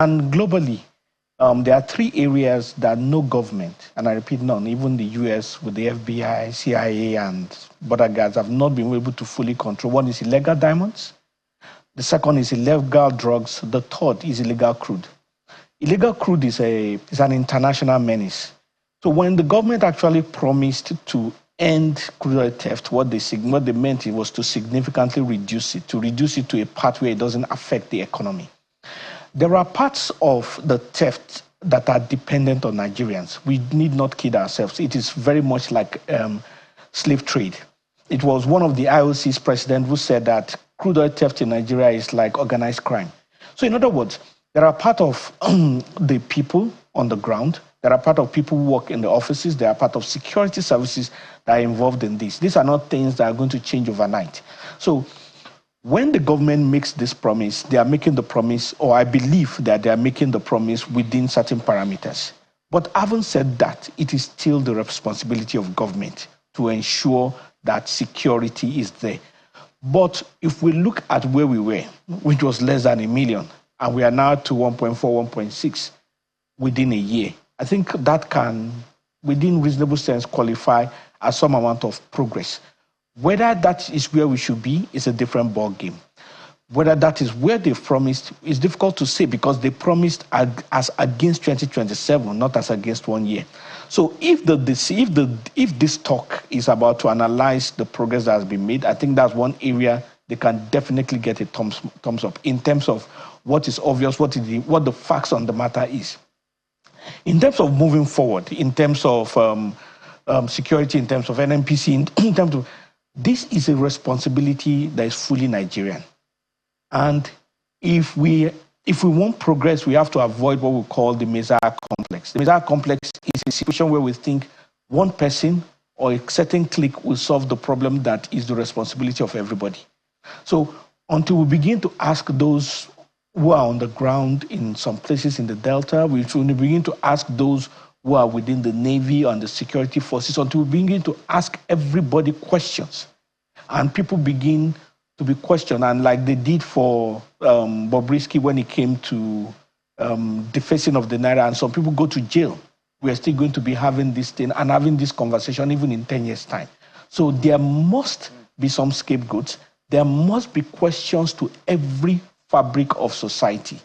And globally, there are three areas that no government, and I repeat, none, even the US with the FBI, CIA, and border guards have not been able to fully control. One is illegal diamonds. The second is illegal drugs. The third is illegal crude. Illegal crude is an international menace. So when the government actually promised to end crude oil theft, what they meant it was to significantly reduce it to a part where it doesn't affect the economy. There are parts of the theft that are dependent on Nigerians. We need not kid ourselves. It is very much like slave trade. It was one of the IOC's president who said that crude oil theft in Nigeria is like organized crime. So in other words, there are part of the people on the ground. There are part of people who work in the offices. There are part of security services that are involved in this. These are not things that are going to change overnight. So when the government makes this promise, they are making the promise, or I believe that they are making the promise within certain parameters. But having said that, it is still the responsibility of government to ensure that security is there. But if we look at where we were, which was less than 1 million, and we are now to 1.4, 1.6 within a year, I think that can, within reasonable sense, qualify as some amount of progress. Whether that is where we should be is a different ballgame. Whether that is where they've promised is difficult to say, because they promised as against 2027, not as against 1 year. So if this talk is about to analyze the progress that has been made, I think that's one area they can definitely get a thumbs up in terms of what is obvious, what the facts on the matter is. In terms of moving forward, in terms of security, in terms of NNPC, in terms of this is a responsibility that is fully Nigerian. And if we want progress, we have to avoid what we call the Messiah complex. The Messiah complex is a situation where we think one person or a certain clique will solve the problem that is the responsibility of everybody. So until we begin to ask those who are on the ground in some places in the Delta, we should begin to ask those who are within the Navy and the security forces, until we begin to ask everybody questions. And people begin to be questioned, and like they did for Bobrisky when it came to the facing of the Naira, and some people go to jail. We are still going to be having this thing and having this conversation even in 10 years' time. So there must be some scapegoats. There must be questions to every fabric of society.